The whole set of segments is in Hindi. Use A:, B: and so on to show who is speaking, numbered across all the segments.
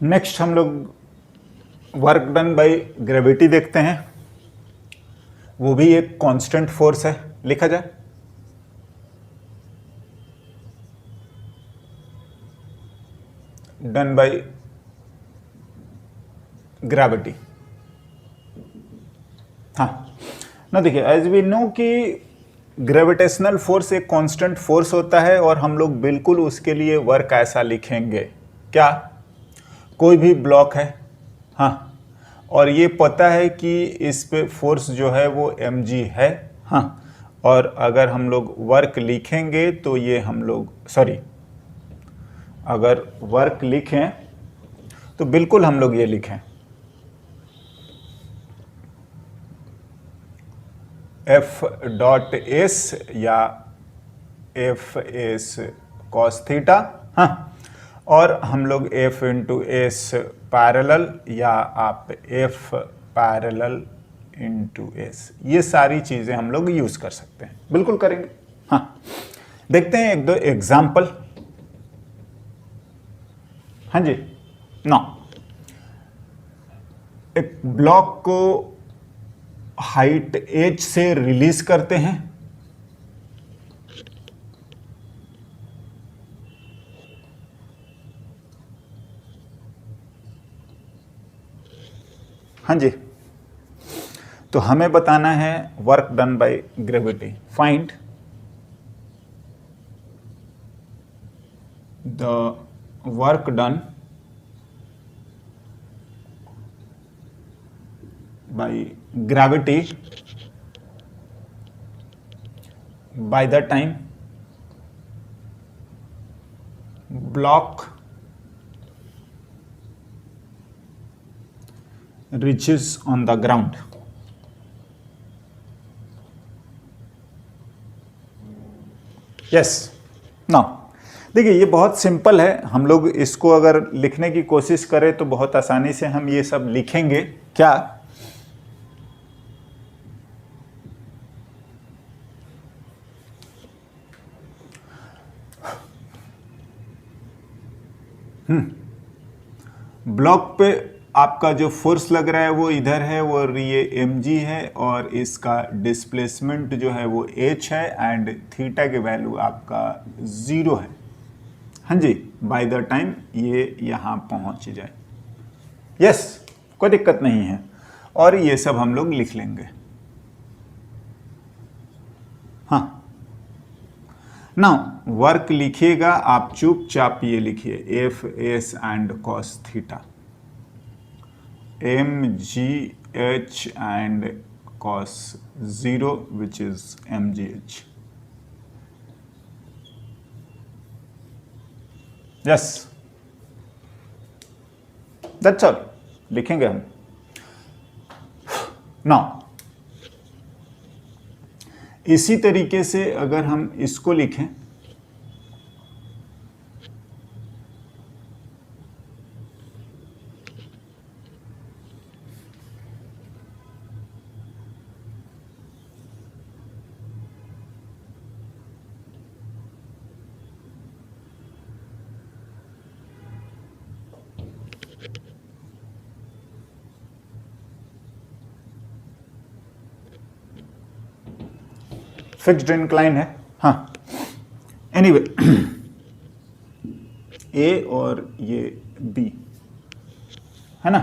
A: नेक्स्ट हम लोग वर्क डन बाय ग्रेविटी देखते हैं। वो भी एक कांस्टेंट फोर्स है, लिखा जाए डन बाय ग्रेविटी। हाँ ना, देखिए एज वी नो कि ग्रेविटेशनल फोर्स एक कांस्टेंट फोर्स होता है और हम लोग बिल्कुल उसके लिए वर्क ऐसा लिखेंगे, क्या कोई भी ब्लॉक है, हाँ, और ये पता है कि इस पे फोर्स जो है वो mg है, हाँ, और अगर हम लोग वर्क लिखेंगे तो ये हम लोग अगर वर्क लिखें तो बिल्कुल हम लोग ये लिखें F.S या F.S cos थीटा, हाँ, और हम लोग F इंटू एस पैरेलल या आप F पैरेलल इंटू एस, ये सारी चीज़ें हम लोग यूज़ कर सकते हैं, बिल्कुल करेंगे। हाँ, देखते हैं एक दो एग्जाम्पल। हाँ जी, नो, एक ब्लॉक को हाइट h से रिलीज करते हैं, हाँ जी, तो हमें बताना है work done by gravity. Find the work done by gravity by the time block reaches on the ground। Yes, ना देखिए ये बहुत सिंपल है, हम लोग इसको अगर लिखने की कोशिश करें तो बहुत आसानी से हम ये सब लिखेंगे, क्या ब्लॉक पे आपका जो फोर्स लग रहा है वो इधर है, वो ये mg है, और इसका डिस्प्लेसमेंट जो है वो h है, एंड थीटा की वैल्यू आपका 0 है। हाँ जी, बाय द टाइम ये यहाँ पहुँच जाए। यस, कोई दिक्कत नहीं है, और ये सब हम लोग लिख लेंगे। हाँ, नाउ वर्क लिखिएगा आप चुपचाप ये लिखिए F.S and cos theta, mgh and cos 0 which is mgh। yes, that's all लिखेंगे हम। नाउ इसी तरीके से अगर हम इसको लिखें, फिक्स्ड इंक्लाइन है, हाँ, एनीवे ए और ये बी है ना,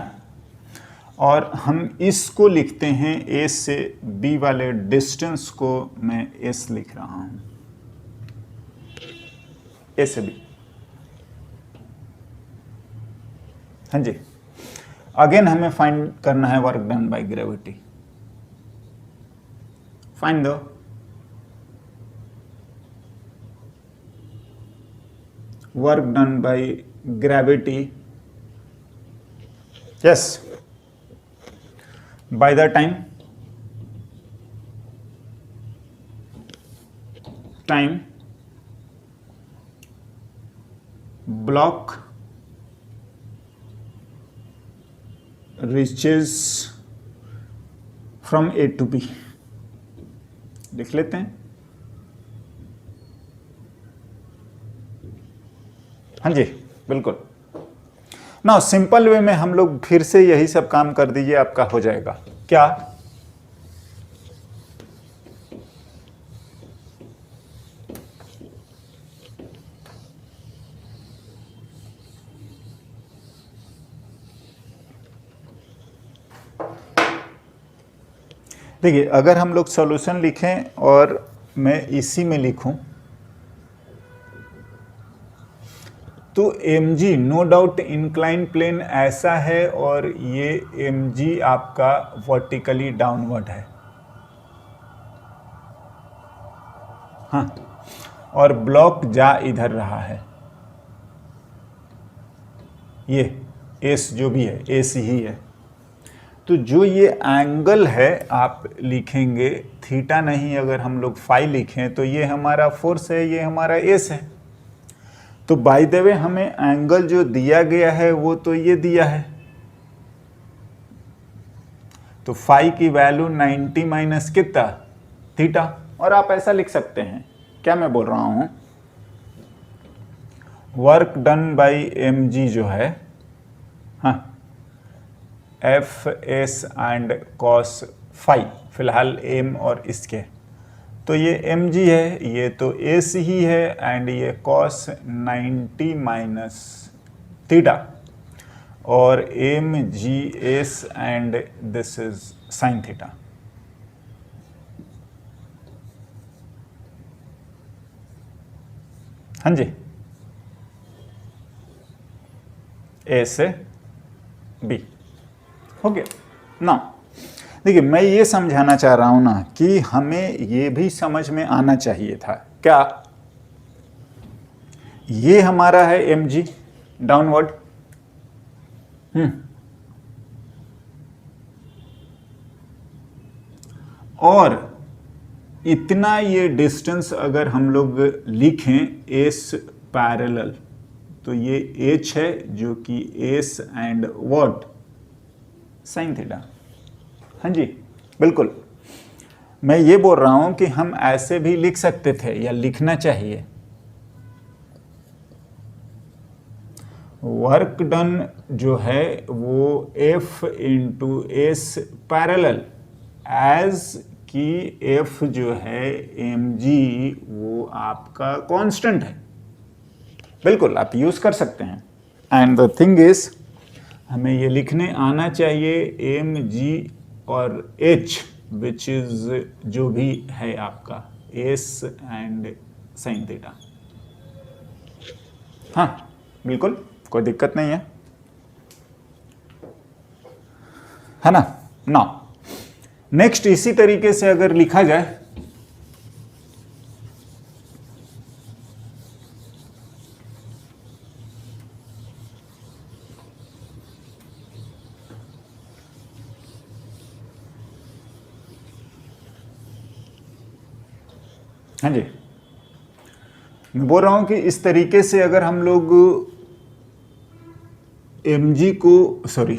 A: और हम इसको लिखते हैं ए से बी वाले डिस्टेंस को मैं एस लिख रहा हूं, ए से बी। हाँ जी, अगेन हमें फाइंड करना है work done by gravity. Find the work done by gravity, yes, by the time block reaches from A to B। लिख लेते हैं, हाँ जी बिल्कुल। ना सिंपल वे में हम लोग फिर से यही सब काम कर दीजिए, आपका हो जाएगा। क्या? देखिए, अगर हम लोग सॉल्यूशन लिखें और मैं इसी में लिखूं तो mg no doubt incline plane ऐसा है और ये mg आपका वर्टिकली डाउनवर्ड है। हाँ, और ब्लॉक जा इधर रहा है, ये एस जो भी है एस ही है। तो जो ये एंगल है आप लिखेंगे थीटा नहीं, अगर हम लोग फाई लिखें तो ये हमारा फोर्स है, ये हमारा एस है। तो बाय द वे हमें एंगल जो दिया गया है वो तो ये दिया है, तो फाई की वैल्यू 90 माइनस कितना? थीटा। और आप ऐसा लिख सकते हैं, क्या मैं बोल रहा हूं, वर्क डन बाय mg जो है, हाँ, F S and cos phi, फिलहाल एम और इसके, तो ये mg है, ये तो एस ही है, एंड ये कॉस 90 माइनस थीटा, और M G S and this is sine theta. हाँ जी, ए से बी हो गया ना। देखिए, मैं ये समझाना चाह रहा हूं ना कि हमें ये भी समझ में आना चाहिए था, क्या ये हमारा है mg डाउनवर्ड, और इतना ये डिस्टेंस अगर हम लोग लिखें एस पैरेलल, तो ये h है जो कि S and what sign theta. हाँ जी, बिल्कुल। मैं ये बोल रहा हूं कि हम ऐसे भी लिख सकते थे या लिखना चाहिए, वर्क डन जो है वो F into S parallel, as कि F जो है mg वो आपका कांस्टेंट है। बिल्कुल, आप यूज कर सकते हैं। एंड द थिंग इज, हमें ये लिखने आना चाहिए mg और h विच इज जो भी है आपका s एंड साइन थीटा। हाँ बिल्कुल, कोई दिक्कत नहीं है ना। ना नेक्स्ट इसी तरीके से अगर लिखा जाए, हाँ जी, मैं बोल रहा हूं कि इस तरीके से अगर हम लोग mg को, सॉरी,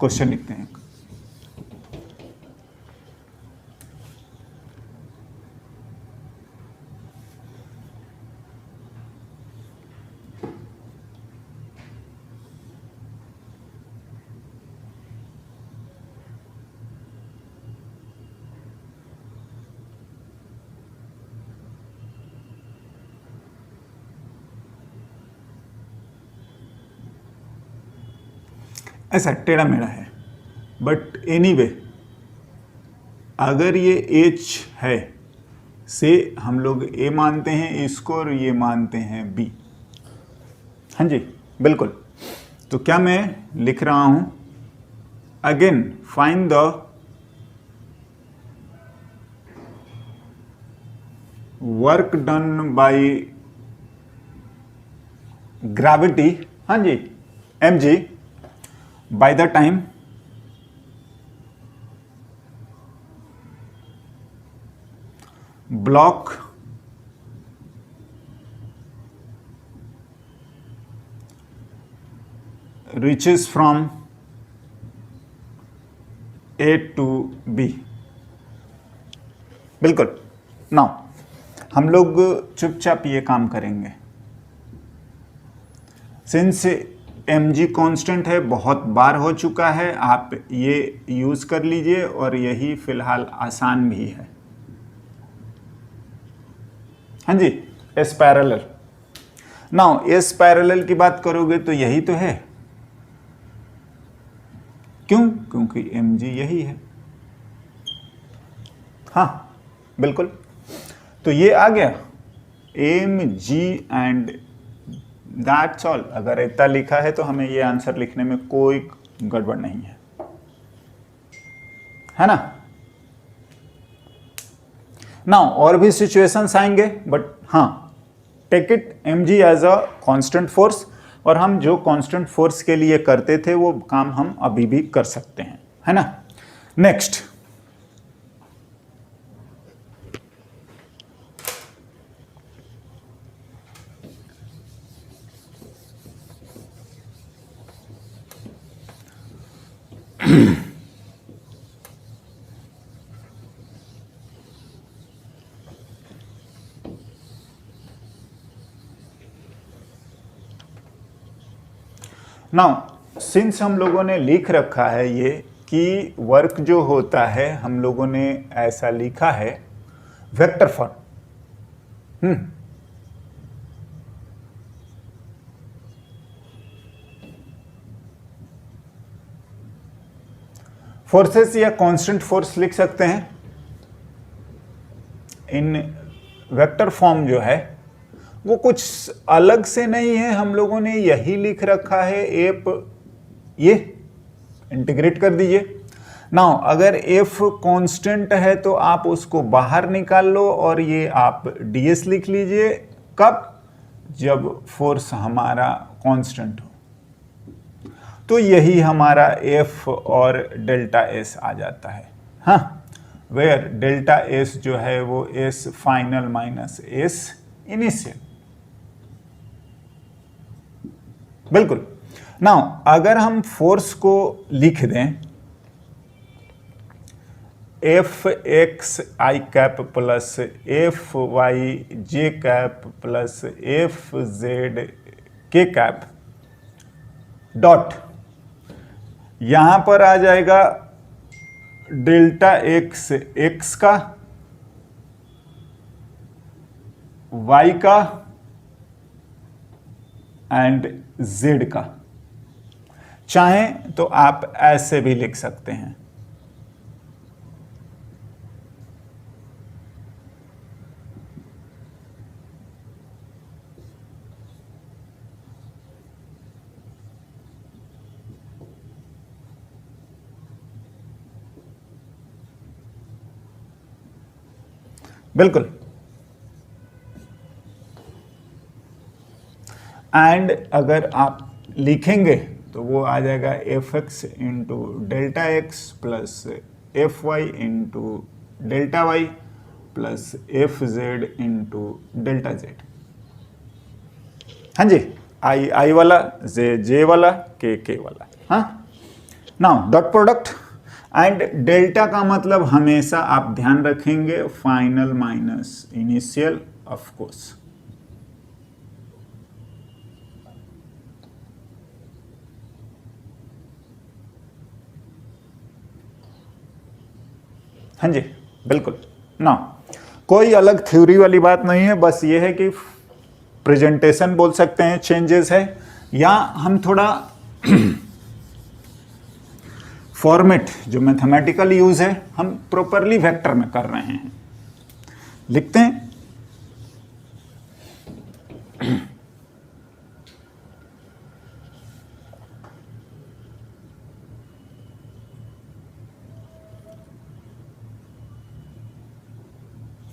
A: क्वेश्चन लिखते हैं, ऐसा टेढ़ा मेढ़ा है, बट एनीवे अगर ये h है से हम लोग a मानते हैं इसको और ये मानते हैं b। हाँ जी बिल्कुल। तो क्या मैं लिख रहा हूं, again find the work done by gravity, हाँ जी, mg by the time block reaches from A to B। बिल्कुल। नाउ हम लोग चुपचाप ये काम करेंगे। सिंस एम जी कॉन्स्टेंट है, बहुत बार हो चुका है, आप ये यूज कर लीजिए और यही फिलहाल आसान भी है। हाँ जी, as parallel. Now as parallel की बात करोगे तो यही तो है। क्यों? क्योंकि एम जी यही है। हाँ बिल्कुल, तो ये आ गया M G and that's all. अगर इतना लिखा है तो हमें ये आंसर लिखने में कोई गड़बड़ नहीं है ना। नाउ और भी सिचुएशंस आएंगे, बट हाँ, take it M G as a constant force, और हम जो कांस्टेंट फोर्स के लिए करते थे वो काम हम अभी भी कर सकते हैं, है ना। नेक्स्ट, नाउ सिंस हम लोगों ने लिख रखा है ये कि वर्क जो होता है हम लोगों ने ऐसा लिखा है वेक्टर फॉर्म। फोर्सेस या कांस्टेंट फोर्स लिख सकते हैं इन वेक्टर फॉर्म जो है वो कुछ अलग से नहीं है, हम लोगों ने यही लिख रखा है एफ, ये इंटीग्रेट कर दीजिए। नाउ अगर एफ कांस्टेंट है तो आप उसको बाहर निकाल लो और ये आप ds लिख लीजिए। कब? जब फोर्स हमारा कांस्टेंट हो, तो यही हमारा एफ और डेल्टा एस आ जाता है। हाँ, वेयर डेल्टा एस जो है वो S final minus S initial. बिल्कुल। नाउ अगर हम फोर्स को लिख दें एफ एक्स आई कैप प्लस एफ वाई जे कैप प्लस एफ जेड के कैप डॉट, यहां पर आ जाएगा डेल्टा एक्स एक्स का, वाई का एंड जेड का। चाहें तो आप ऐसे भी लिख सकते हैं। बिल्कुल। एंड अगर आप लिखेंगे तो वो आ जाएगा F X into delta X plus F Y into delta Y plus F Z into delta Z. हाँ जी, आई आई वाला, जे जे वाला, के वाला। हाँ, now dot product and delta का मतलब हमेशा आप ध्यान रखेंगे final minus initial of course. हाँ जी, बिल्कुल ना, कोई अलग थ्योरी वाली बात नहीं है, बस ये है कि प्रेजेंटेशन बोल सकते हैं चेंजेस है, या हम थोड़ा फॉर्मेट जो मैथमेटिकल यूज है हम प्रॉपरली वेक्टर में कर रहे हैं। लिखते हैं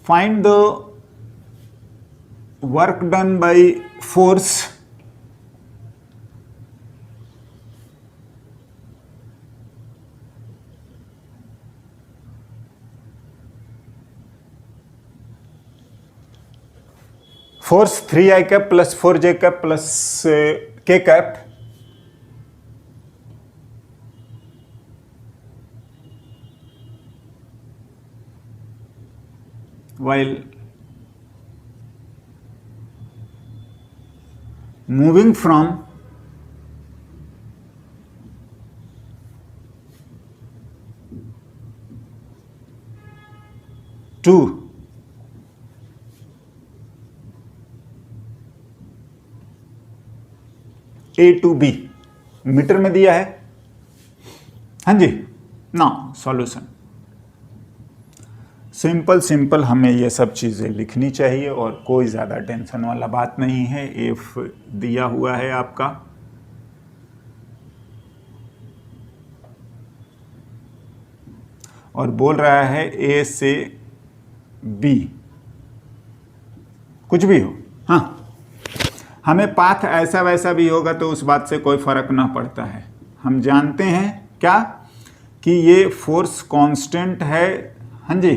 A: find the work done by force force 3i cap plus 4j cap plus k cap while moving from A to B metre में दिया है। हाँ जी, ना सॉल्यूशन। सिंपल हमें ये सब चीज़ें लिखनी चाहिए और कोई ज़्यादा टेंशन वाला बात नहीं है। एफ दिया हुआ है आपका, और बोल रहा है ए से बी, कुछ भी हो। हाँ, हमें पाथ ऐसा वैसा भी होगा तो उस बात से कोई फर्क ना पड़ता है। हम जानते हैं क्या कि ये फोर्स कांस्टेंट है। हाँ जी,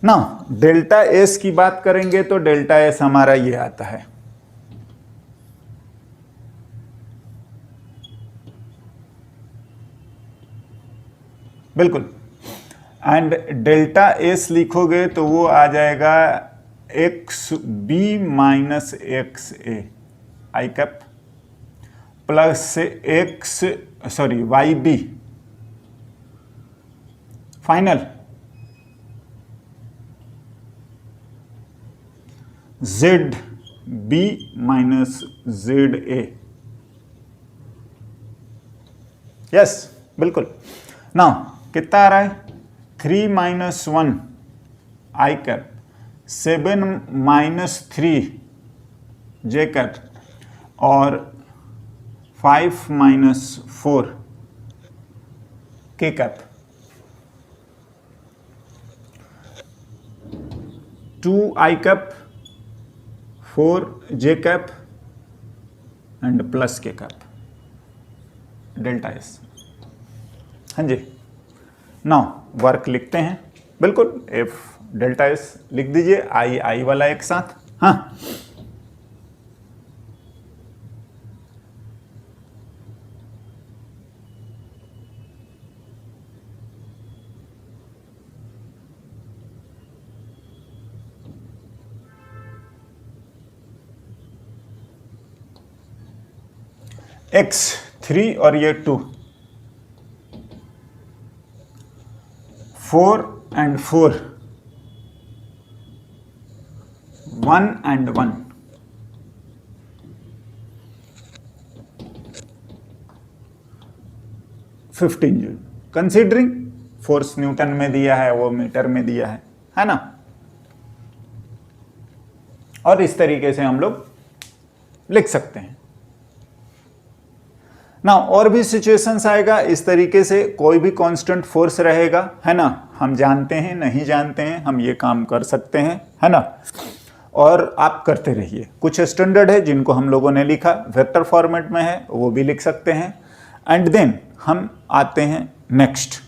A: ना डेल्टा एस की बात करेंगे तो डेल्टा एस हमारा ये आता है, बिल्कुल। एंड डेल्टा एस लिखोगे तो वो आ जाएगा X B minus X A I cap plus Y B final Z B minus Z A. Yes, बिल्कुल। ना कितना आ रहा है? 3 minus 1 I cap, 7 minus 3 J cap और 5 minus 4 K cap. 2 I cap, 4 J cap and plus K cap, delta S. हाँ जी, नाउ वर्क लिखते हैं। बिल्कुल, एफ डेल्टा एस लिख दीजिए, आई वाला एक साथ। हाँ, एक्स 3 और ये 2, 4 and 4, 1 and 1, $15 joule. Considering force Newton में दिया है, वो मीटर में दिया है ना। और इस तरीके से हम लोग लिख सकते हैं ना। और भी सिचुएशंस आएगा इस तरीके से, कोई भी कांस्टेंट फोर्स रहेगा, है ना। हम जानते हैं, नहीं जानते हैं, हम ये काम कर सकते हैं, है ना। और आप करते रहिए। कुछ स्टैंडर्ड है जिनको हम लोगों ने लिखा, वेक्टर फॉर्मेट में है, वो भी लिख सकते हैं। एंड देन हम आते हैं नेक्स्ट।